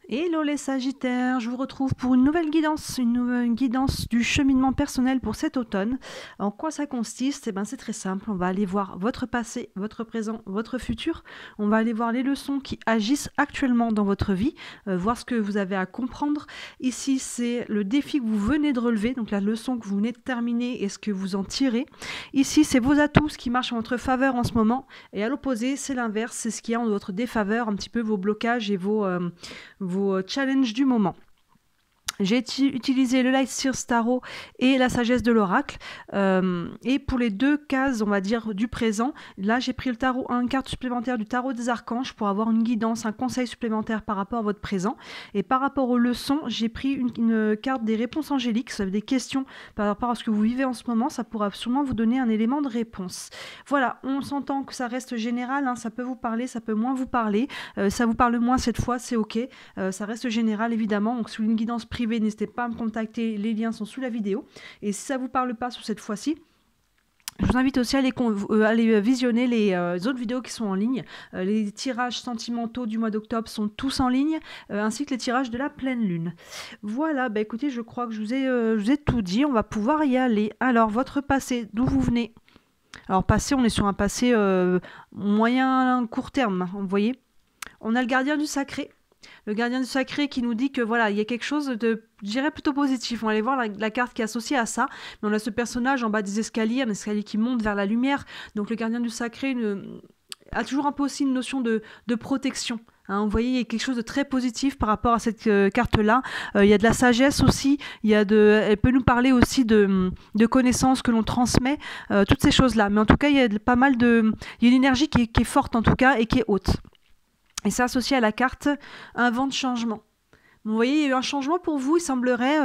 Hello les Sagittaires, je vous retrouve pour une nouvelle guidance du cheminement personnel pour cet automne. En quoi ça consiste? Eh ben, c'est très simple, on va aller voir votre passé, votre présent, votre futur. On va aller voir les leçons qui agissent actuellement dans votre vie, voir ce que vous avez à comprendre. Ici, c'est le défi que vous venez de relever, donc la leçon que vous venez de terminer et ce que vous en tirez. Ici, c'est vos atouts, ce qui marche en votre faveur en ce moment. Et à l'opposé, c'est l'inverse, c'est ce qui est en votre défaveur, un petit peu vos blocages et vos challenges du moment. J'ai utilisé le Light Seers Tarot et la sagesse de l'oracle. Et pour les deux cases, on va dire, du présent, là j'ai pris le tarot, une carte supplémentaire du tarot des archanges pour avoir une guidance, un conseil supplémentaire par rapport à votre présent. Et par rapport aux leçons, j'ai pris une carte des réponses angéliques. Ça veut des questions par rapport à ce que vous vivez en ce moment. Ça pourra sûrement vous donner un élément de réponse. Voilà, on s'entend que ça reste général. Hein, ça peut vous parler, ça peut moins vous parler. Ça vous parle moins cette fois, c'est ok. Ça reste général évidemment. Donc sous une guidance privée, n'hésitez pas à me contacter, les liens sont sous la vidéo. Et si ça ne vous parle pas sur cette fois-ci, je vous invite aussi à aller visionner les autres vidéos qui sont en ligne. Les tirages sentimentaux du mois d'octobre sont tous en ligne, ainsi que les tirages de la pleine lune. Voilà, bah écoutez, je crois que je vous ai tout dit, on va pouvoir y aller. Alors, votre passé, d'où vous venez? Alors, passé, on est sur un passé moyen court terme, vous voyez. On a le gardien du sacré. Le gardien du sacré qui nous dit que voilà, il y a quelque chose de, je dirais, plutôt positif. On va aller voir la carte qui est associée à ça. Mais on a ce personnage en bas des escaliers, un escalier qui monte vers la lumière. Donc le gardien du sacré a toujours un peu aussi une notion de protection. Hein, vous voyez, il y a quelque chose de très positif par rapport à cette carte-là. Il y a de la sagesse aussi. Elle peut nous parler aussi de connaissances que l'on transmet. Toutes ces choses-là. Mais en tout cas, il y a pas mal de... Il y a une énergie qui est forte en tout cas et qui est haute. Et c'est associé à la carte un vent de changement. Vous voyez, il y a eu un changement pour vous, il semblerait,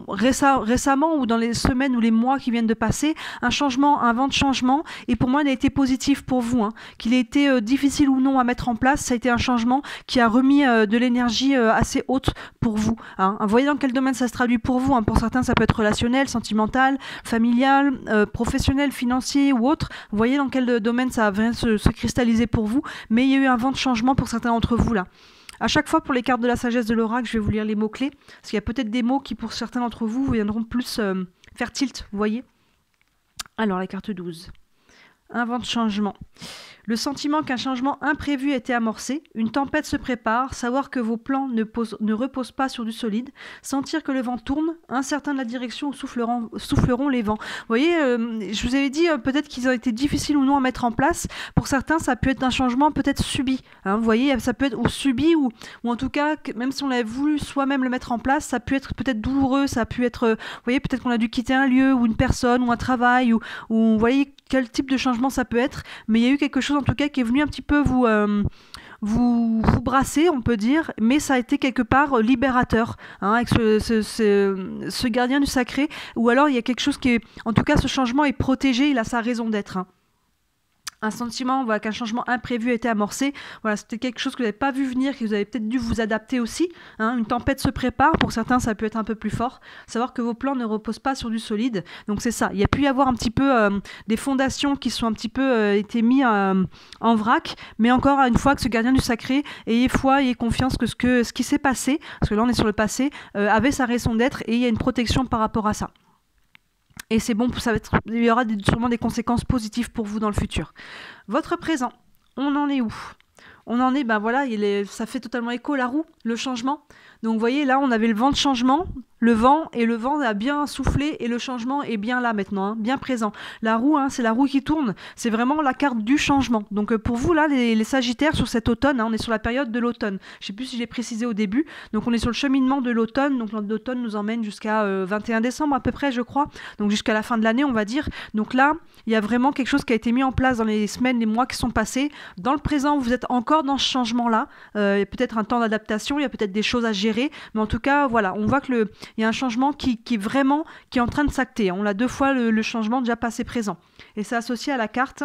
récemment ou dans les semaines ou les mois qui viennent de passer, un changement, un vent de changement, et pour moi, il a été positif pour vous. Hein. Qu'il ait été difficile ou non à mettre en place, ça a été un changement qui a remis de l'énergie assez haute pour vous. Hein. Vous voyez dans quel domaine ça se traduit pour vous. Hein. Pour certains, ça peut être relationnel, sentimental, familial, professionnel, financier ou autre. Vous voyez dans quel domaine ça vient se cristalliser pour vous, mais il y a eu un vent de changement pour certains d'entre vous là. À chaque fois, pour les cartes de la sagesse de l'oracle, je vais vous lire les mots-clés, parce qu'il y a peut-être des mots qui, pour certains d'entre vous, viendront plus faire tilt, vous voyez. Alors, la carte 12. Un vent de changement. Le sentiment qu'un changement imprévu a été amorcé, une tempête se prépare, savoir que vos plans ne reposent pas sur du solide, sentir que le vent tourne, incertain de la direction où souffleront les vents. Vous voyez, je vous avais dit peut-être qu'ils ont été difficiles ou non à mettre en place. Pour certains, ça peut être un changement peut-être subi. Hein, vous voyez, ça peut être ou subi ou en tout cas, même si on avait voulu soi-même le mettre en place, ça peut être peut-être douloureux, ça peut être, vous voyez, peut-être qu'on a dû quitter un lieu ou une personne ou un travail ou vous voyez quel type de changement ça peut être, mais il y a eu quelque chose en tout cas qui est venu un petit peu vous brasser, on peut dire, mais ça a été quelque part libérateur, hein, avec ce gardien du sacré, ou alors il y a quelque chose qui est, en tout cas ce changement est protégé, il a sa raison d'être. Hein. Un sentiment, voilà, qu'un changement imprévu a été amorcé. Voilà, c'était quelque chose que vous n'avez pas vu venir, que vous avez peut-être dû vous adapter aussi. Hein. Une tempête se prépare. Pour certains, ça peut être un peu plus fort. Savoir que vos plans ne reposent pas sur du solide. Donc c'est ça. Il y a pu y avoir un petit peu des fondations qui sont un petit peu été mis en vrac. Mais encore une fois, que ce gardien du sacré, ayez foi, ayez confiance que ce qui s'est passé, parce que là on est sur le passé, avait sa raison d'être et il y a une protection par rapport à ça. Et c'est bon, il y aura sûrement des conséquences positives pour vous dans le futur. Votre présent, on en est où? On en est, ben voilà, ça fait totalement écho la roue, le changement. Donc vous voyez, là on avait le vent de changement, le vent a bien soufflé et le changement est bien là maintenant, hein, bien présent. La roue, hein, c'est la roue qui tourne, c'est vraiment la carte du changement. Donc pour vous là, les Sagittaires sur cet automne, hein, on est sur la période de l'automne. Je ne sais plus si j'ai précisé au début, donc on est sur le cheminement de l'automne, donc l'automne nous emmène jusqu'à 21 décembre à peu près je crois, donc jusqu'à la fin de l'année on va dire. Donc là, il y a vraiment quelque chose qui a été mis en place dans les semaines, les mois qui sont passés. Dans le présent, vous êtes encore dans ce changement-là, il y a peut-être un temps d'adaptation, il y a peut-être des choses à gérer, mais en tout cas, voilà, on voit que il y a un changement qui est en train de s'acter. On a 2 fois le changement déjà passé présent. Et c'est associé à la carte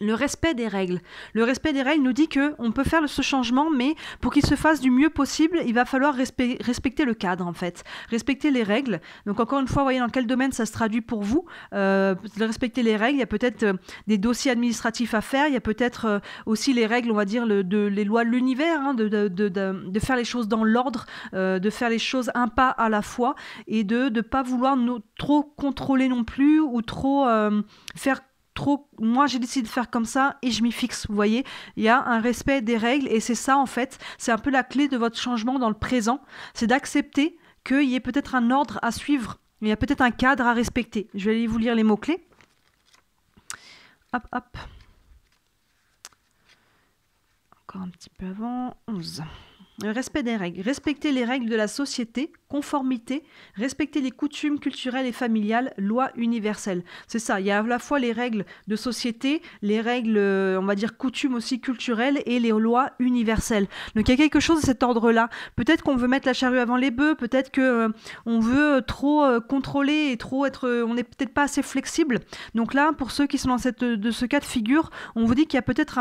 Le respect des règles. Le respect des règles nous dit qu'on peut faire ce changement, mais pour qu'il se fasse du mieux possible, il va falloir respecter le cadre, en fait. Respecter les règles. Donc, encore une fois, vous voyez dans quel domaine ça se traduit pour vous. Respecter les règles. Il y a peut-être des dossiers administratifs à faire. Il y a peut-être aussi les règles, on va dire, les lois de l'univers, hein, de faire les choses dans l'ordre, de faire les choses un pas à la fois et de ne pas vouloir trop contrôler non plus ou trop faire moi j'ai décidé de faire comme ça et je m'y fixe, vous voyez, il y a un respect des règles et c'est ça en fait, c'est un peu la clé de votre changement dans le présent, c'est d'accepter qu'il y ait peut-être un ordre à suivre, il y a peut-être un cadre à respecter. Je vais aller vous lire les mots-clés. Hop, hop. Encore un petit peu avant, 11. Le respect des règles. Respecter les règles de la société, conformité, respecter les coutumes culturelles et familiales, loi universelle. C'est ça, il y a à la fois les règles de société, les règles, on va dire, coutumes aussi culturelles et les lois universelles. Donc il y a quelque chose de cet ordre-là. Peut-être qu'on veut mettre la charrue avant les bœufs, peut-être qu'on veut trop contrôler et trop être... on n'est peut-être pas assez flexible. Donc là, pour ceux qui sont dans ce cas de figure, on vous dit qu'il y a peut-être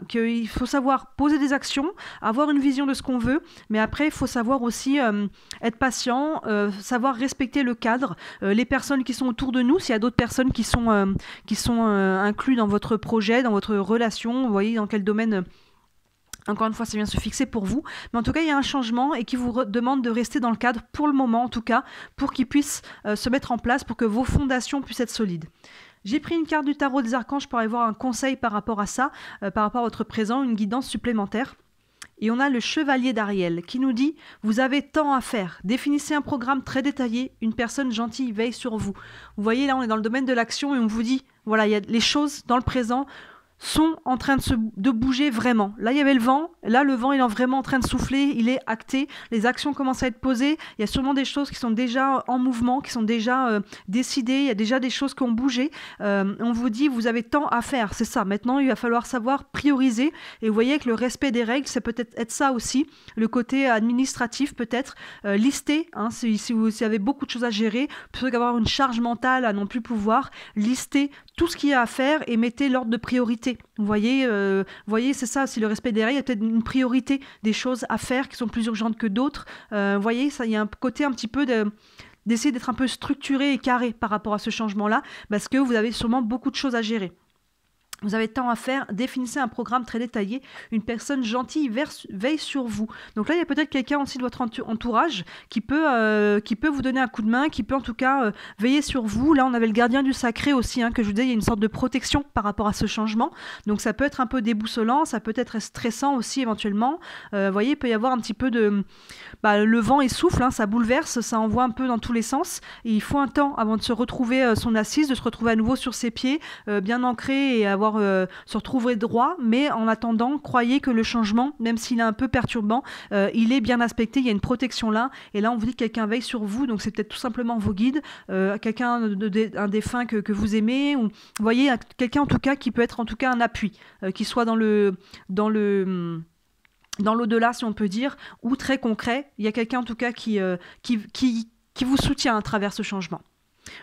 qu'il faut savoir poser des actions, avoir une vision de ce qu'on veut, mais après il faut savoir aussi être patient, savoir respecter le cadre, les personnes qui sont autour de nous, s'il y a d'autres personnes qui sont inclus dans votre projet, dans votre relation, vous voyez dans quel domaine. Encore une fois, ça vient se fixer pour vous. Mais en tout cas, il y a un changement et qui vous demande de rester dans le cadre pour le moment, en tout cas, pour qu'il puisse se mettre en place, pour que vos fondations puissent être solides. J'ai pris une carte du tarot des archanges pour avoir un conseil par rapport à ça, par rapport à votre présent, une guidance supplémentaire. Et on a le chevalier d'Ariel qui nous dit « Vous avez tant à faire. Définissez un programme très détaillé. Une personne gentille veille sur vous. » Vous voyez, là, on est dans le domaine de l'action et on vous dit « Voilà, il y a les choses dans le présent sont en train de bouger vraiment. » Là, il y avait le vent. Là, le vent, il est vraiment en train de souffler. Il est acté. Les actions commencent à être posées. Il y a sûrement des choses qui sont déjà en mouvement, qui sont déjà décidées. Il y a déjà des choses qui ont bougé. On vous dit, vous avez tant à faire. C'est ça. Maintenant, il va falloir savoir prioriser. Et vous voyez que le respect des règles, c'est peut-être être ça aussi. Le côté administratif, peut-être. Lister, hein, si vous avez beaucoup de choses à gérer, plutôt qu'avoir une charge mentale à non plus pouvoir. Lister tout ce qu'il y a à faire et mettez l'ordre de priorité. Vous voyez, c'est ça, si le respect des règles, il y a peut-être une priorité des choses à faire qui sont plus urgentes que d'autres. Vous voyez, ça, il y a un côté un petit peu d'essayer d'être un peu structuré et carré par rapport à ce changement-là, parce que vous avez sûrement beaucoup de choses à gérer. Vous avez tant à faire, définissez un programme très détaillé, une personne gentille veille sur vous. Donc là, il y a peut-être quelqu'un aussi de votre entourage qui peut vous donner un coup de main, qui peut en tout cas veiller sur vous. Là, on avait le gardien du sacré aussi, hein, que je vous disais, il y a une sorte de protection par rapport à ce changement. Donc ça peut être un peu déboussolant, ça peut être stressant aussi éventuellement. Vous voyez, il peut y avoir un petit peu de... le vent il souffle, hein, ça bouleverse, ça envoie un peu dans tous les sens. Et il faut un temps avant de se retrouver son assise, de se retrouver à nouveau sur ses pieds, bien ancré et avoir se retrouver droit, mais en attendant, croyez que le changement, même s'il est un peu perturbant, il est bien aspecté, il y a une protection là, et là on vous dit que quelqu'un veille sur vous, donc c'est peut-être tout simplement vos guides, quelqu'un, un défunt que vous aimez, ou vous voyez, quelqu'un en tout cas qui peut être en tout cas un appui, qui soit dans l'au-delà, si on peut dire, ou très concret, il y a quelqu'un en tout cas qui vous soutient à travers ce changement.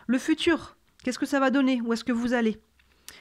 Le futur, qu'est-ce que ça va donner? Où est-ce que vous allez?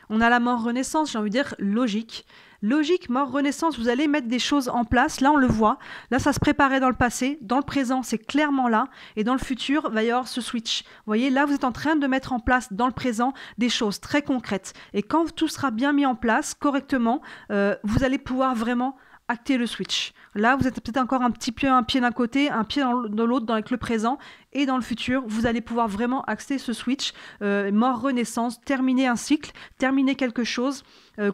On a la mort-renaissance, j'ai envie de dire logique. Logique, mort-renaissance, vous allez mettre des choses en place. Là, on le voit. Là, ça se préparait dans le passé. Dans le présent, c'est clairement là. Et dans le futur, il va y avoir ce switch. Vous voyez, là, vous êtes en train de mettre en place dans le présent des choses très concrètes. Et quand tout sera bien mis en place correctement, vous allez pouvoir vraiment acter le switch. Là, vous êtes peut-être encore un pied d'un côté, un pied dans l'autre, avec le présent, et dans le futur, vous allez pouvoir vraiment acter ce switch, mort-renaissance, terminer un cycle, terminer quelque chose,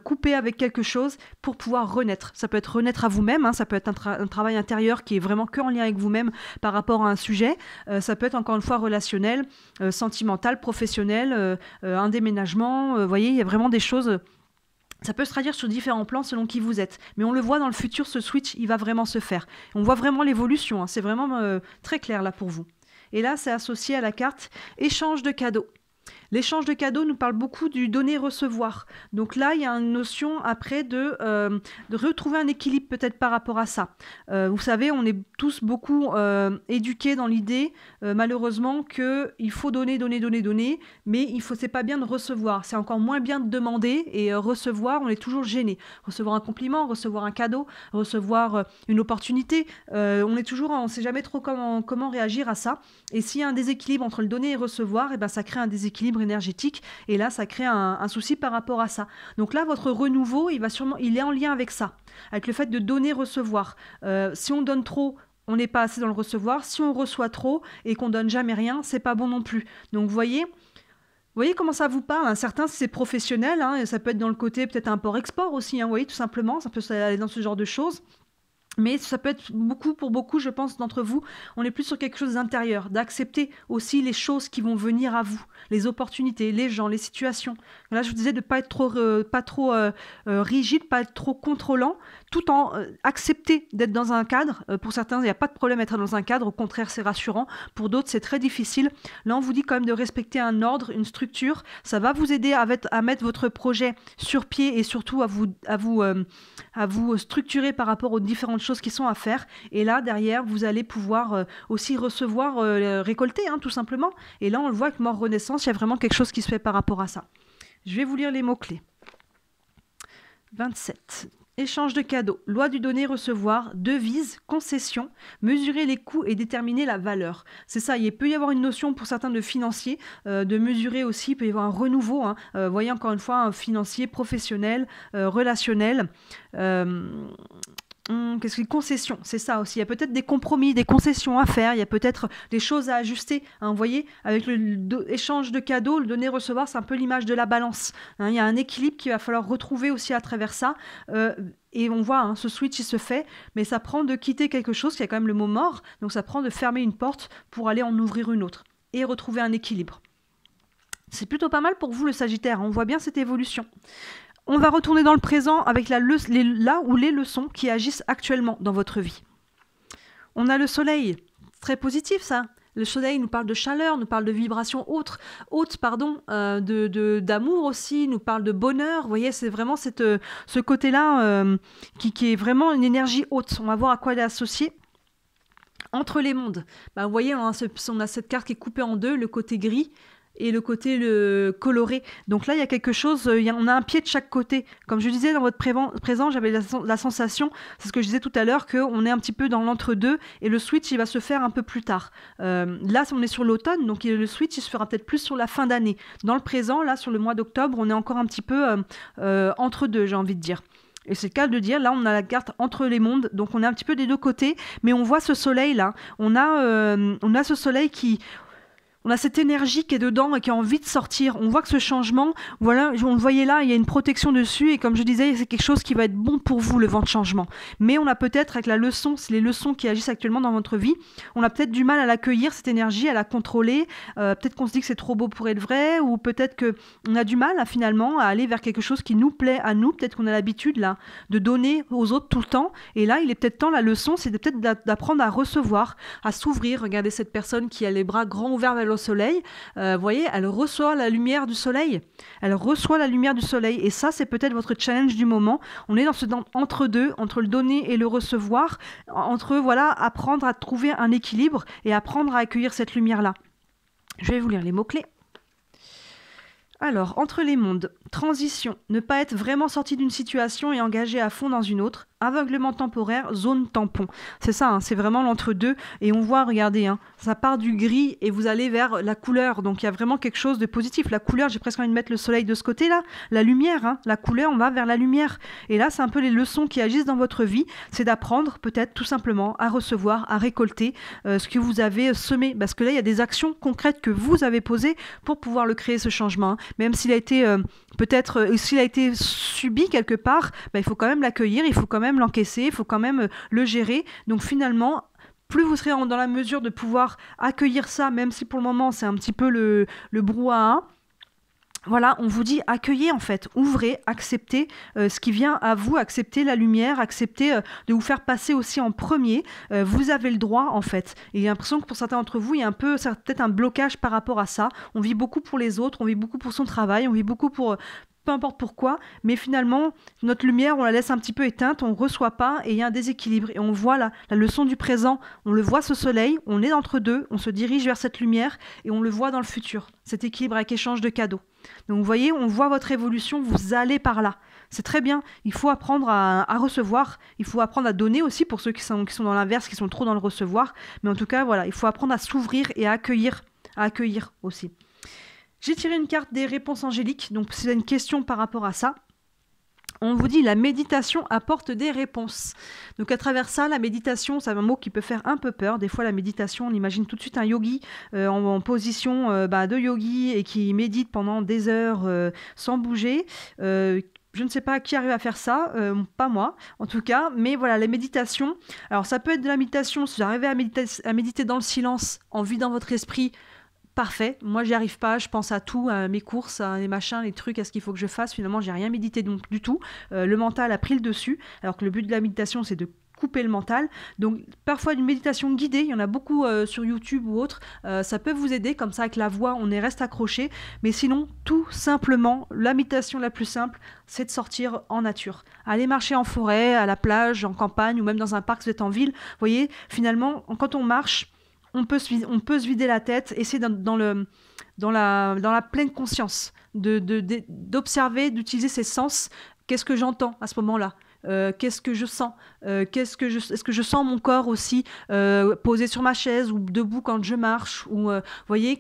couper avec quelque chose pour pouvoir renaître. Ça peut être renaître à vous-même, hein, ça peut être un travail intérieur qui est vraiment que en lien avec vous-même par rapport à un sujet, ça peut être encore une fois relationnel, sentimental, professionnel, un déménagement, vous voyez, il y a vraiment des choses... Ça peut se traduire sur différents plans selon qui vous êtes. Mais on le voit dans le futur, ce switch, il va vraiment se faire. On voit vraiment l'évolution, hein. C'est vraiment très clair là pour vous. Et là, c'est associé à la carte échange de cadeaux. L'échange de cadeaux nous parle beaucoup du donner-recevoir. Donc là, il y a une notion après de retrouver un équilibre peut-être par rapport à ça. Vous savez, on est tous beaucoup éduqués dans l'idée, malheureusement, qu'il faut donner, donner, donner, donner, mais c'est pas bien de recevoir. C'est encore moins bien de demander et recevoir, on est toujours gêné. Recevoir un compliment, recevoir un cadeau, recevoir une opportunité, on ne sait jamais trop comment réagir à ça. Et s'il y a un déséquilibre entre le donner et recevoir, et ben ça crée un déséquilibre énergétique et là ça crée un souci par rapport à ça. Donc là votre renouveau il est en lien avec ça, avec le fait de donner recevoir. Si on donne trop, on n'est pas assez dans le recevoir. Si on reçoit trop et qu'on donne jamais rien, c'est pas bon non plus. Donc vous voyez comment ça vous parle, hein. Certains c'est professionnel, hein, et ça peut être dans le côté peut-être import-export aussi, hein, vous voyez, tout simplement, ça peut aller dans ce genre de choses. Mais ça peut être pour beaucoup, je pense, d'entre vous, on est plus sur quelque chose d'intérieur, d'accepter aussi les choses qui vont venir à vous, les opportunités, les gens, les situations. Là, je vous disais de pas être trop rigide, pas être trop contrôlant, tout en accepter d'être dans un cadre. Pour certains, il n'y a pas de problème d'être dans un cadre, au contraire, c'est rassurant. Pour d'autres, c'est très difficile. Là, on vous dit quand même de respecter un ordre, une structure. Ça va vous aider à mettre votre projet sur pied et surtout à vous structurer par rapport aux différentes choses qui sont à faire. Et là, derrière, vous allez pouvoir aussi recevoir, récolter, hein, tout simplement. Et là, on le voit avec Mort Renaissance, il y a vraiment quelque chose qui se fait par rapport à ça. Je vais vous lire les mots-clés. 27. Échange de cadeaux, loi du donner-recevoir, devise, concession, mesurer les coûts et déterminer la valeur. C'est ça, il peut y avoir une notion pour certains de financier, de mesurer aussi, il peut y avoir un renouveau, hein, voyez encore une fois, un financier, professionnel, relationnel. Qu'est-ce que concession, c'est ça aussi. Il y a peut-être des compromis, des concessions à faire, il y a peut-être des choses à ajuster. Hein, vous voyez, avec l'échange de cadeaux, le donner-recevoir, c'est un peu l'image de la balance. Hein, il y a un équilibre qu'il va falloir retrouver aussi à travers ça. Et on voit, hein, ce switch, il se fait, mais ça prend de quitter quelque chose, qui a quand même le mot mort, donc ça prend de fermer une porte pour aller en ouvrir une autre et retrouver un équilibre. C'est plutôt pas mal pour vous, le Sagittaire, on voit bien cette évolution. On va retourner dans le présent avec les leçons qui agissent actuellement dans votre vie. On a le soleil, très positif ça. Le soleil nous parle de chaleur, nous parle de vibrations hautes, d'amour aussi, nous parle de bonheur. Vous voyez, c'est vraiment ce côté-là qui est vraiment une énergie haute. On va voir à quoi elle est associée. Entre les mondes, vous voyez, on a cette carte qui est coupée en deux, le côté gris et le côté coloré. Donc là, il y a quelque chose, on a un pied de chaque côté. Comme je disais dans votre présent, j'avais la sensation, c'est ce que je disais tout à l'heure, qu'on est un petit peu dans l'entre-deux et le switch, il va se faire un peu plus tard. Là, on est sur l'automne, donc le switch, il se fera peut-être plus sur la fin d'année. Dans le présent, là, sur le mois d'octobre, on est encore un petit peu entre deux, j'ai envie de dire. Et c'est le cas de dire, là on a la carte entre les mondes, donc on est un petit peu des deux côtés, mais on voit ce soleil là, on a ce soleil on a cette énergie qui est dedans et qui a envie de sortir. On voit que ce changement, voilà, on le voyait là, il y a une protection dessus et comme je disais, c'est quelque chose qui va être bon pour vous, le vent de changement. Mais on a peut-être, avec la leçon, c'est les leçons qui agissent actuellement dans votre vie, on a peut-être du mal à l'accueillir, cette énergie, à la contrôler. Peut-être qu'on se dit que c'est trop beau pour être vrai ou peut-être qu'on a du mal finalement à aller vers quelque chose qui nous plaît à nous. Peut-être qu'on a l'habitude là de donner aux autres tout le temps. Et là, il est peut-être temps, la leçon, c'est peut-être d'apprendre à recevoir, à s'ouvrir. Regardez cette personne qui a les bras grands ouverts vers le soleil, vous voyez, elle reçoit la lumière du soleil. Elle reçoit la lumière du soleil. Et ça, c'est peut-être votre challenge du moment. On est dans entre-deux, entre le donner et le recevoir, apprendre à trouver un équilibre et apprendre à accueillir cette lumière-là. Je vais vous lire les mots-clés. Alors, entre les mondes, transition, ne pas être vraiment sorti d'une situation et engagé à fond dans une autre, aveuglement temporaire, zone tampon. C'est ça, hein, c'est vraiment l'entre-deux. Et on voit, regardez, hein, ça part du gris et vous allez vers la couleur. Donc il y a vraiment quelque chose de positif. La couleur, j'ai presque envie de mettre le soleil de ce côté-là. La lumière, hein, la couleur, on va vers la lumière. Et là, c'est un peu les leçons qui agissent dans votre vie. C'est d'apprendre peut-être tout simplement à recevoir, à récolter ce que vous avez semé. Parce que là, il y a des actions concrètes que vous avez posées pour pouvoir le créer, ce changement. Hein. Même s'il a été s'il a été subi quelque part, il faut quand même l'accueillir, il faut quand même l'encaisser, il faut quand même le gérer. Donc finalement, plus vous serez dans la mesure de pouvoir accueillir ça, même si pour le moment c'est un petit peu le brouhaha, Voilà, on vous dit accueillez en fait, ouvrez, acceptez ce qui vient à vous, acceptez la lumière, acceptez de vous faire passer aussi en premier. Vous avez le droit en fait. Et j'ai l'impression que pour certains d'entre vous, il y a peut-être un blocage par rapport à ça. On vit beaucoup pour les autres, on vit beaucoup pour son travail, on vit beaucoup pour peu importe pourquoi, mais finalement, notre lumière, on la laisse un petit peu éteinte, on ne reçoit pas et il y a un déséquilibre. Et on voit la leçon du présent, on le voit ce soleil, on est entre deux, on se dirige vers cette lumière et on le voit dans le futur, cet équilibre avec échange de cadeaux. Donc vous voyez, on voit votre évolution, vous allez par là. C'est très bien, il faut apprendre à recevoir, il faut apprendre à donner aussi pour ceux qui sont dans l'inverse, qui sont trop dans le recevoir. Mais en tout cas, voilà, il faut apprendre à s'ouvrir et à accueillir aussi. J'ai tiré une carte des réponses angéliques, donc si vous avez une question par rapport à ça, on vous dit la méditation apporte des réponses. Donc à travers ça, la méditation, c'est un mot qui peut faire un peu peur. Des fois, la méditation, on imagine tout de suite un yogi en position de yogi et qui médite pendant des heures sans bouger. Je ne sais pas qui arrive à faire ça, pas moi en tout cas, mais voilà, la méditation. Alors ça peut être de la méditation, si vous arrivez à méditer dans le silence, en vidant votre esprit, parfait, moi j'y arrive pas, je pense à tout, à mes courses, à les machins, les trucs, à ce qu'il faut que je fasse, finalement j'ai rien médité donc, du tout, le mental a pris le dessus, alors que le but de la méditation c'est de couper le mental, donc parfois une méditation guidée, il y en a beaucoup sur YouTube ou autre, ça peut vous aider, comme ça avec la voix on reste accroché, mais sinon tout simplement, la méditation la plus simple, c'est de sortir en nature, aller marcher en forêt, à la plage, en campagne ou même dans un parc si vous êtes en ville, vous voyez, finalement quand on marche, on peut se vider la tête, essayer dans la pleine conscience, d'observer, d'utiliser ses sens. Qu'est-ce que j'entends à ce moment-là ? Qu'est-ce que je sens ? Est-ce que je sens mon corps aussi posé sur ma chaise ou debout quand je marche ou, voyez,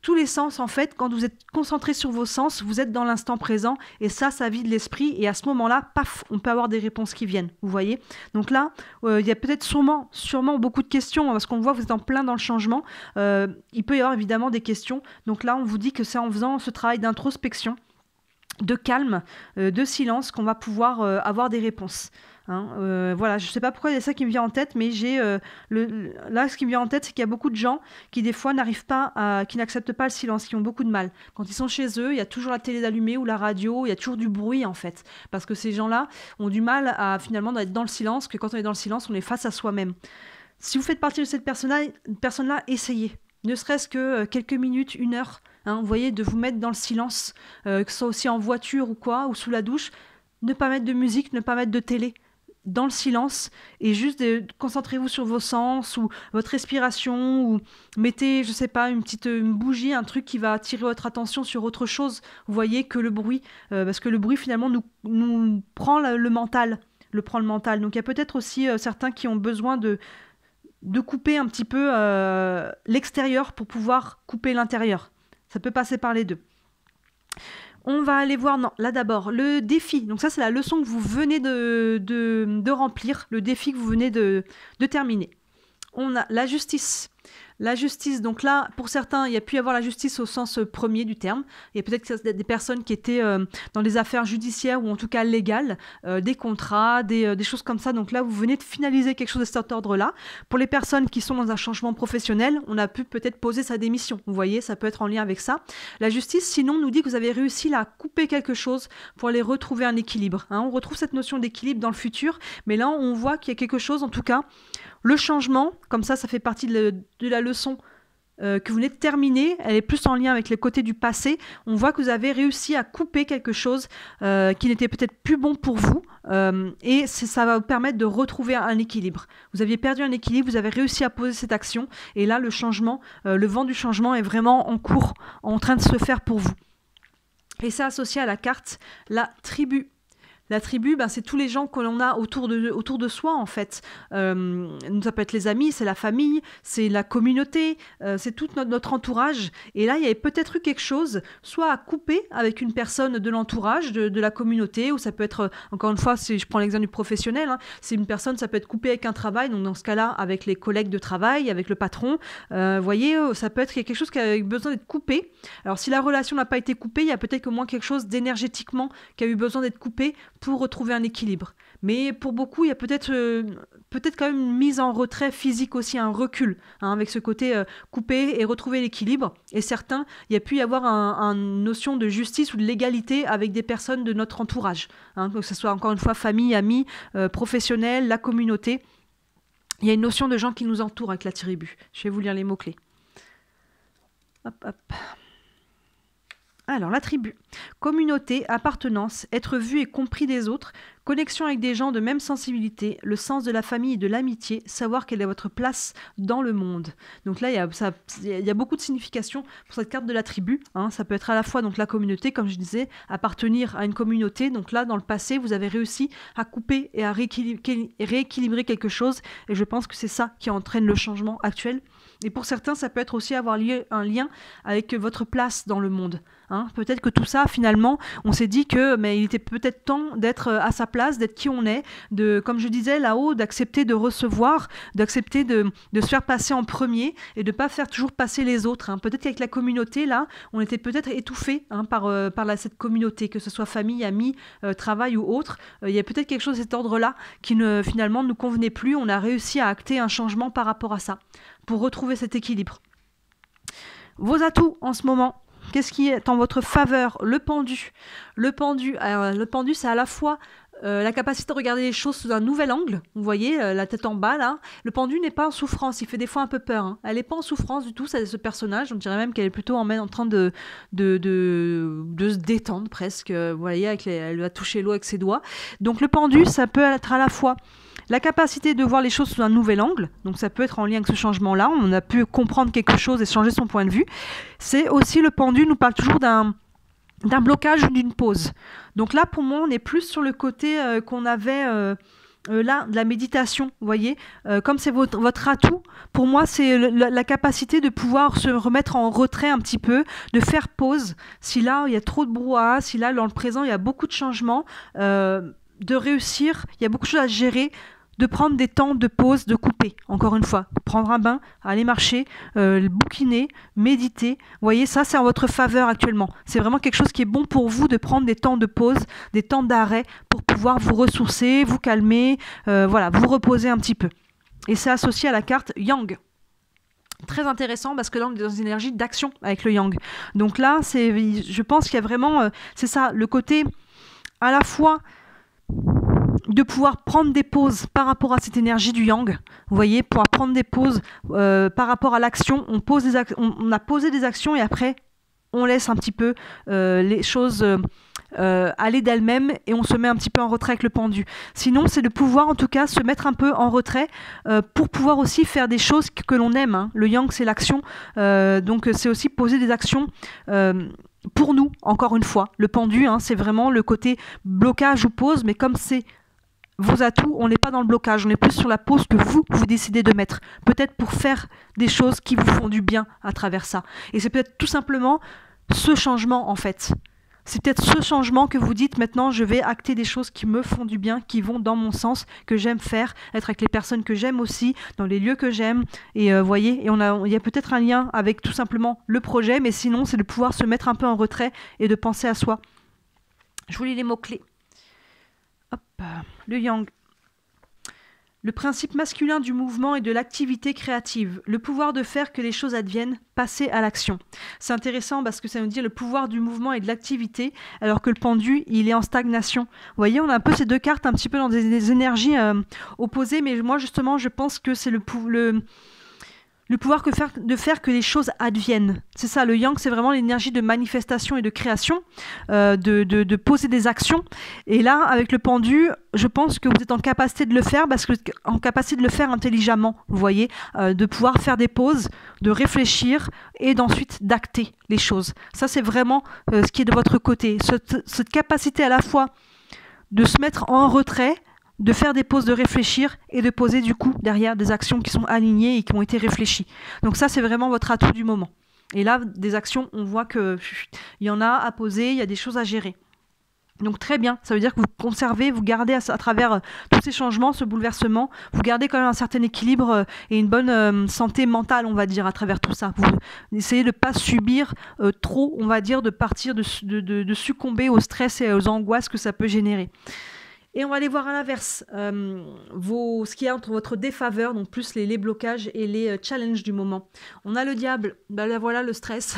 tous les sens, en fait, quand vous êtes concentré sur vos sens, vous êtes dans l'instant présent et ça vide l'esprit et à ce moment-là, paf, on peut avoir des réponses qui viennent, vous voyez. Donc là, il y a peut-être sûrement beaucoup de questions parce qu'on voit que vous êtes en plein dans le changement. Il peut y avoir évidemment des questions. Donc là, on vous dit que c'est en faisant ce travail d'introspection, de calme, de silence qu'on va pouvoir avoir des réponses. Voilà, je ne sais pas pourquoi il y a ça qui me vient en tête, mais là, ce qui me vient en tête, c'est qu'il y a beaucoup de gens qui, des fois, qui n'acceptent pas le silence, qui ont beaucoup de mal. Quand ils sont chez eux, il y a toujours la télé allumée ou la radio, il y a toujours du bruit, en fait. Parce que ces gens-là ont du mal à, finalement, être dans le silence, que quand on est dans le silence, on est face à soi-même. Si vous faites partie de cette personne-là, essayez. Ne serait-ce que quelques minutes, 1 heure, vous voyez, de vous mettre dans le silence, que ce soit aussi en voiture ou quoi, ou sous la douche, ne pas mettre de musique, ne pas mettre de télé, dans le silence, et juste concentrez-vous sur vos sens, ou votre respiration, ou mettez, je sais pas, une bougie, un truc qui va attirer votre attention sur autre chose, vous voyez, que le bruit, parce que le bruit finalement nous prend le mental, donc il y a peut-être aussi certains qui ont besoin de couper un petit peu l'extérieur pour pouvoir couper l'intérieur. Ça peut passer par les deux. On va aller voir, là d'abord, le défi. Donc ça, c'est la leçon que vous venez de remplir, le défi que vous venez de terminer. On a la justice. La justice, donc là, pour certains, il y a pu y avoir la justice au sens premier du terme. Il y a peut-être des personnes qui étaient dans des affaires judiciaires ou en tout cas légales, des contrats, des choses comme ça. Donc là, vous venez de finaliser quelque chose de cet ordre-là. Pour les personnes qui sont dans un changement professionnel, on a pu peut-être poser sa démission. Vous voyez, ça peut être en lien avec ça. La justice, sinon, nous dit que vous avez réussi à couper quelque chose pour aller retrouver un équilibre. On retrouve cette notion d'équilibre dans le futur, mais là, on voit qu'il y a quelque chose, en tout cas, le changement, comme ça fait partie de la leçon que vous venez de terminer, elle est plus en lien avec le côté du passé. On voit que vous avez réussi à couper quelque chose qui n'était peut-être plus bon pour vous et ça va vous permettre de retrouver un équilibre. Vous aviez perdu un équilibre, vous avez réussi à poser cette action et là le changement, le vent du changement est vraiment en cours, en train de se faire pour vous. Et c'est associé à la carte, la tribu. La tribu, c'est tous les gens que l'on a autour de soi, en fait. Ça peut être les amis, c'est la famille, c'est la communauté, c'est tout notre entourage. Et là, il y avait peut-être eu quelque chose, soit à couper avec une personne de l'entourage, de la communauté, ou ça peut être, encore une fois, si je prends l'exemple du professionnel, c'est une personne, ça peut être coupé avec un travail, donc dans ce cas-là, avec les collègues de travail, avec le patron. Vous voyez, ça peut être quelque chose qui a besoin d'être coupé. Alors, si la relation n'a pas été coupée, il y a peut-être au moins quelque chose d'énergétiquement qui a eu besoin d'être coupé pour retrouver un équilibre. Mais pour beaucoup, il y a peut-être quand même une mise en retrait physique aussi, un recul, hein, avec ce côté couper et retrouver l'équilibre. Et certains, il y a pu y avoir une notion de justice ou de légalité avec des personnes de notre entourage, hein, que ce soit encore une fois famille, amis, professionnels, la communauté. Il y a une notion de gens qui nous entourent avec la tribu. Je vais vous lire les mots-clés. Hop, hop. Alors, la tribu. Communauté, appartenance, être vu et compris des autres, connexion avec des gens de même sensibilité, le sens de la famille et de l'amitié, savoir quelle est votre place dans le monde. Donc là, il y a beaucoup de significations pour cette carte de la tribu, hein. Ça peut être à la fois donc la communauté, comme je disais, appartenir à une communauté. Donc là, dans le passé, vous avez réussi à couper et à rééquilibrer quelque chose. Et je pense que c'est ça qui entraîne le changement actuel. Et pour certains, ça peut être aussi avoir un lien avec votre place dans le monde. Hein. Peut-être que tout ça, finalement, on s'est dit que mais il était peut-être temps d'être à sa place, d'être qui on est, de, comme je disais là-haut, d'accepter de recevoir, d'accepter de se faire passer en premier et de ne pas faire toujours passer les autres. Hein. Peut-être qu'avec la communauté, là, on était peut-être étouffé, hein, par cette communauté, que ce soit famille, amis, travail ou autre. Il y a peut-être quelque chose de cet ordre-là qui finalement ne nous convenait plus. On a réussi à acter un changement par rapport à ça, pour retrouver cet équilibre. Vos atouts en ce moment, qu'est-ce qui est en votre faveur? Le pendu. Le pendu, c'est à la fois la capacité de regarder les choses sous un nouvel angle. Vous voyez, la tête en bas, là. Le pendu n'est pas en souffrance, il fait des fois un peu peur. Hein. Elle n'est pas en souffrance du tout, ce personnage. On dirait même qu'elle est plutôt en train de se détendre presque. Vous voyez, elle va toucher l'eau avec ses doigts. Donc le pendu, ça peut être à la fois la capacité de voir les choses sous un nouvel angle, donc ça peut être en lien avec ce changement-là, on a pu comprendre quelque chose et changer son point de vue. C'est aussi, le pendu nous parle toujours d'un blocage ou d'une pause. Donc là, pour moi, on est plus sur le côté qu'on avait là, de la méditation, vous voyez. Comme c'est votre atout, pour moi, c'est la capacité de pouvoir se remettre en retrait un petit peu, de faire pause. Si là, il y a trop de brouhaha, si là, dans le présent, il y a beaucoup de changements, de réussir, il y a beaucoup de choses à gérer, de prendre des temps de pause, de couper, encore une fois, prendre un bain, aller marcher, bouquiner, méditer. Vous voyez, ça, c'est en votre faveur actuellement. C'est vraiment quelque chose qui est bon pour vous de prendre des temps de pause, des temps d'arrêt pour pouvoir vous ressourcer, vous calmer, voilà, vous reposer un petit peu. Et c'est associé à la carte Yang. Très intéressant parce que là, on est dans une énergie d'action avec le Yang. Donc là, je pense qu'il y a vraiment, c'est ça, le côté à la fois de pouvoir prendre des pauses par rapport à cette énergie du yang, vous voyez, pouvoir prendre des pauses par rapport à l'action, on a posé des actions et après on laisse un petit peu les choses aller d'elles-mêmes et on se met un petit peu en retrait avec le pendu. Sinon, c'est de pouvoir en tout cas se mettre un peu en retrait pour pouvoir aussi faire des choses que l'on aime. Hein. Le yang, c'est l'action, donc c'est aussi poser des actions pour nous, encore une fois. Le pendu, hein, c'est vraiment le côté blocage ou pause, mais comme c'est vos atouts, on n'est pas dans le blocage, on est plus sur la pause que vous décidez de mettre. Peut-être pour faire des choses qui vous font du bien à travers ça. Et c'est peut-être tout simplement ce changement, en fait. C'est peut-être ce changement que vous dites maintenant, je vais acter des choses qui me font du bien, qui vont dans mon sens, que j'aime faire, être avec les personnes que j'aime aussi, dans les lieux que j'aime. Et vous voyez, et il y a peut-être un lien avec tout simplement le projet, mais sinon, c'est de pouvoir se mettre un peu en retrait et de penser à soi. Je vous lis les mots-clés. Hop, le yang. Le principe masculin du mouvement et de l'activité créative, le pouvoir de faire que les choses adviennent, passer à l'action. C'est intéressant parce que ça nous dit le pouvoir du mouvement et de l'activité, alors que le pendu, il est en stagnation. Vous voyez, on a un peu ces deux cartes un petit peu dans des énergies opposées, mais moi justement, je pense que c'est le pouvoir de faire que les choses adviennent. C'est ça, le yang, c'est vraiment l'énergie de manifestation et de création, de poser des actions. Et là, avec le pendu, je pense que vous êtes en capacité de le faire, en capacité de le faire intelligemment, vous voyez, de pouvoir faire des pauses, de réfléchir et d'ensuite d'acter les choses. Ça, c'est vraiment ce qui est de votre côté. Cette capacité à la fois de se mettre en retrait, de faire des pauses, de réfléchir et de poser du coup derrière des actions qui sont alignées et qui ont été réfléchies. Donc ça, c'est vraiment votre atout du moment. Et là, des actions, on voit qu'il y en a à poser, il y a des choses à gérer. Donc très bien, ça veut dire que vous conservez, vous gardez à travers tous ces changements, ce bouleversement, vous gardez quand même un certain équilibre et une bonne santé mentale, on va dire, à travers tout ça. Vous essayez de ne pas subir trop, on va dire, de partir, de succomber au stress et aux angoisses que ça peut générer. Et on va aller voir à l'inverse, ce qu'il y a entre votre défaveur, donc plus les blocages et les challenges du moment. On a le diable, là voilà le stress,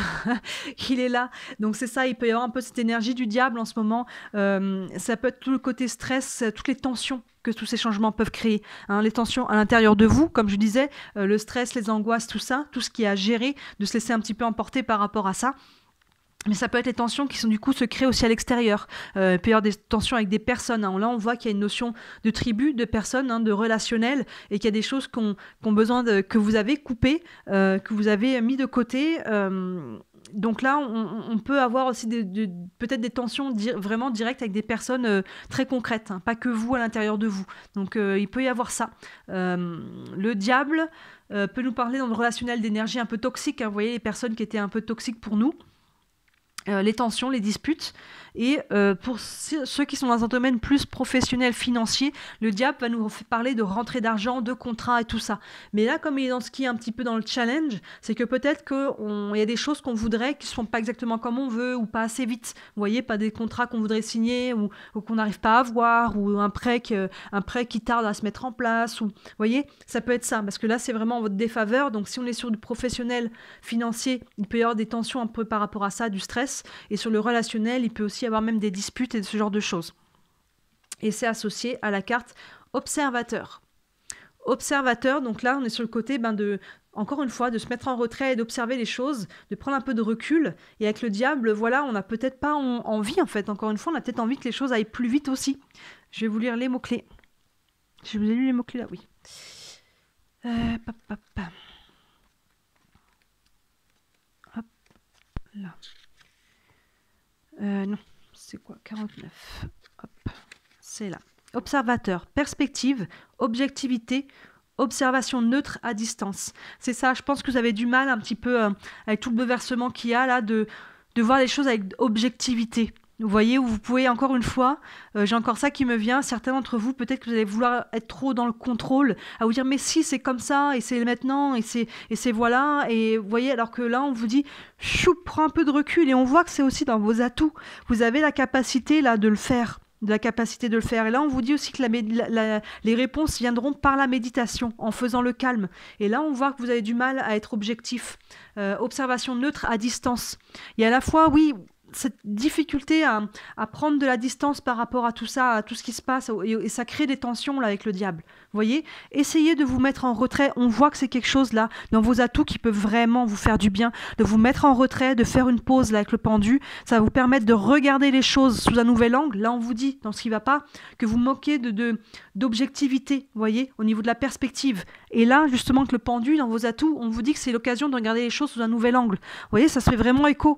il est là. Donc c'est ça, il peut y avoir un peu cette énergie du diable en ce moment. Ça peut être tout le côté stress, toutes les tensions que tous ces changements peuvent créer. Hein, les tensions à l'intérieur de vous, comme je disais, le stress, les angoisses, tout ça, tout ce qui est à gérer, de se laisser un petit peu emporter par rapport à ça. Mais ça peut être les tensions qui sont du coup se créent aussi à l'extérieur. Il peut y avoir des tensions avec des personnes. Hein. Là, on voit qu'il y a une notion de tribu, de personnes, hein, de relationnel, et qu'il y a des choses qu'on besoin que vous avez coupées, que vous avez mis de côté. Donc là, on peut avoir aussi peut-être des tensions vraiment directes avec des personnes très concrètes, hein, pas que vous à l'intérieur de vous. Donc il peut y avoir ça. Le diable peut nous parler dans le relationnel d'énergie un peu toxique. Hein. Vous voyez les personnes qui étaient un peu toxiques pour nous. Les tensions, les disputes. Et pour ceux qui sont dans un domaine plus professionnel, financier, le diable va nous parler de rentrée d'argent, de contrats et tout ça. Mais là, comme il est dans ce qui est un petit peu dans le challenge, c'est que peut-être qu'il y a des choses qu'on voudrait qui ne sont pas exactement comme on veut ou pas assez vite. Vous voyez, pas des contrats qu'on voudrait signer ou qu'on n'arrive pas à avoir ou un prêt qui tarde à se mettre en place. Vous voyez, ça peut être ça. Parce que là, c'est vraiment en votre défaveur. Donc, si on est sur du professionnel financier, il peut y avoir des tensions un peu par rapport à ça, du stress. Et sur le relationnel, il peut aussi y avoir même des disputes et ce genre de choses. Et c'est associé à la carte observateur. Observateur, donc là, on est sur le côté encore une fois, de se mettre en retrait et d'observer les choses, de prendre un peu de recul. Et avec le diable, voilà, on n'a peut-être pas envie, en fait, encore une fois, on a peut-être envie que les choses aillent plus vite aussi. Je vais vous lire les mots-clés. Je vous ai lu les mots-clés là, oui. Hop, là. Non, c'est quoi 49. Hop, c'est là. Observateur, perspective, objectivité, observation neutre à distance. C'est ça, je pense que vous avez du mal un petit peu avec tout le bouleversement qu'il y a là, de voir les choses avec objectivité. Vous voyez, où vous pouvez, encore une fois, j'ai encore ça qui me vient, certains d'entre vous, peut-être que vous allez vouloir être trop dans le contrôle, à vous dire, mais si, c'est comme ça, et c'est maintenant, et c'est voilà, et vous voyez, alors que là, on vous dit, chou, prends un peu de recul, et on voit que c'est aussi dans vos atouts, vous avez la capacité, là, de le faire, et là, on vous dit aussi que les réponses viendront par la méditation, en faisant le calme, et là, on voit que vous avez du mal à être objectif, observation neutre à distance, et à la fois, oui, cette difficulté à prendre de la distance par rapport à tout ça, à tout ce qui se passe, et ça crée des tensions là avec le diable. Vous voyez, essayez de vous mettre en retrait. On voit que c'est quelque chose là dans vos atouts qui peut vraiment vous faire du bien, de vous mettre en retrait, de faire une pause là avec le pendu. Ça va vous permettre de regarder les choses sous un nouvel angle. Là, on vous dit dans ce qui ne va pas que vous moquez d'objectivité, vous voyez, au niveau de la perspective. Et là, justement, que le pendu dans vos atouts, on vous dit que c'est l'occasion de regarder les choses sous un nouvel angle. Vous voyez, ça se fait vraiment écho.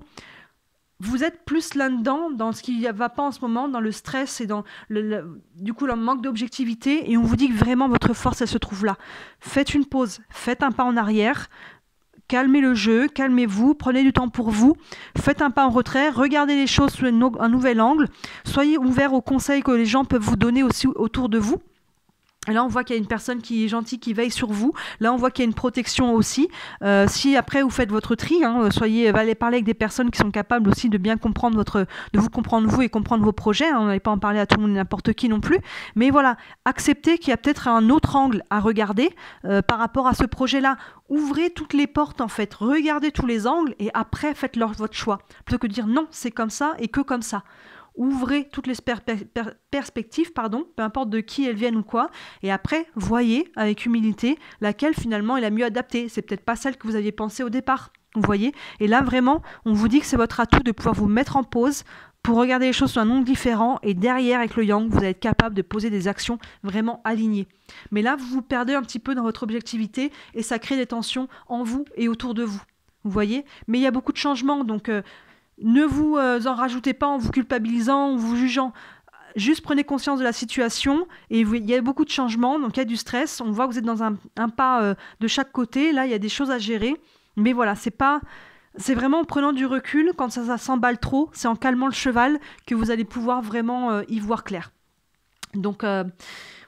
Vous êtes plus là-dedans, dans ce qui ne va pas en ce moment, dans le stress et dans du coup le manque d'objectivité, et on vous dit que vraiment votre force, elle se trouve là. Faites une pause, faites un pas en arrière, calmez le jeu, calmez-vous, prenez du temps pour vous, faites un pas en retrait, regardez les choses sous un nouvel angle, soyez ouvert aux conseils que les gens peuvent vous donner aussi autour de vous. Et là, on voit qu'il y a une personne qui est gentille, qui veille sur vous. Là, on voit qu'il y a une protection aussi. Si après, vous faites votre tri, allez parler avec des personnes qui sont capables aussi de bien comprendre de vous comprendre vous et comprendre vos projets. Hein. On n'allait pas en parler à tout le monde et n'importe qui non plus. Mais voilà, acceptez qu'il y a peut-être un autre angle à regarder par rapport à ce projet-là. Ouvrez toutes les portes, en fait. Regardez tous les angles et après, faites votre choix. Plutôt que de dire non, c'est comme ça et que comme ça. Ouvrez toutes les perspectives, peu importe de qui elles viennent ou quoi, et après, voyez avec humilité laquelle finalement est la mieux adaptée. C'est peut-être pas celle que vous aviez pensée au départ, vous voyez. Et là, vraiment, on vous dit que c'est votre atout de pouvoir vous mettre en pause pour regarder les choses sous un angle différent, et derrière, avec le yang, vous allez être capable de poser des actions vraiment alignées. Mais là, vous vous perdez un petit peu dans votre objectivité, et ça crée des tensions en vous et autour de vous, vous voyez. Mais il y a beaucoup de changements, donc... ne vous en rajoutez pas en vous culpabilisant ou vous jugeant. Juste prenez conscience de la situation et il y a beaucoup de changements, donc il y a du stress. On voit que vous êtes dans un pas de chaque côté. Là, il y a des choses à gérer. Mais voilà, c'est vraiment en prenant du recul, quand ça s'emballe trop, c'est en calmant le cheval que vous allez pouvoir vraiment y voir clair. Donc,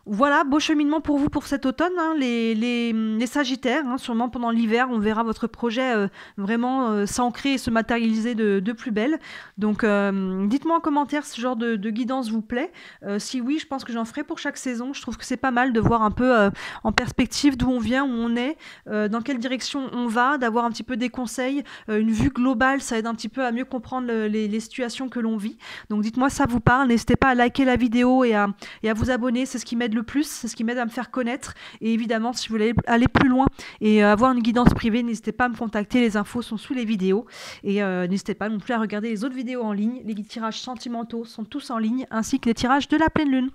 Voilà, beau cheminement pour vous pour cet automne, hein, les Sagittaires, hein, sûrement pendant l'hiver, on verra votre projet vraiment s'ancrer et se matérialiser de plus belle. Donc dites-moi en commentaire si ce genre de guidance vous plaît. Si oui, je pense que j'en ferai pour chaque saison. Je trouve que c'est pas mal de voir un peu en perspective d'où on vient, où on est, dans quelle direction on va, d'avoir un petit peu des conseils, une vue globale, ça aide un petit peu à mieux comprendre les situations que l'on vit. Donc dites-moi si ça vous parle, n'hésitez pas à liker la vidéo et à vous abonner, c'est ce qui m'aide le plus, c'est ce qui m'aide à me faire connaître. Et évidemment, si vous voulez aller plus loin et avoir une guidance privée, n'hésitez pas à me contacter, les infos sont sous les vidéos. Et n'hésitez pas non plus à regarder les autres vidéos en ligne, les tirages sentimentaux sont tous en ligne, ainsi que les tirages de la pleine lune.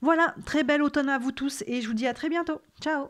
Voilà, très bel automne à vous tous et je vous dis à très bientôt. Ciao!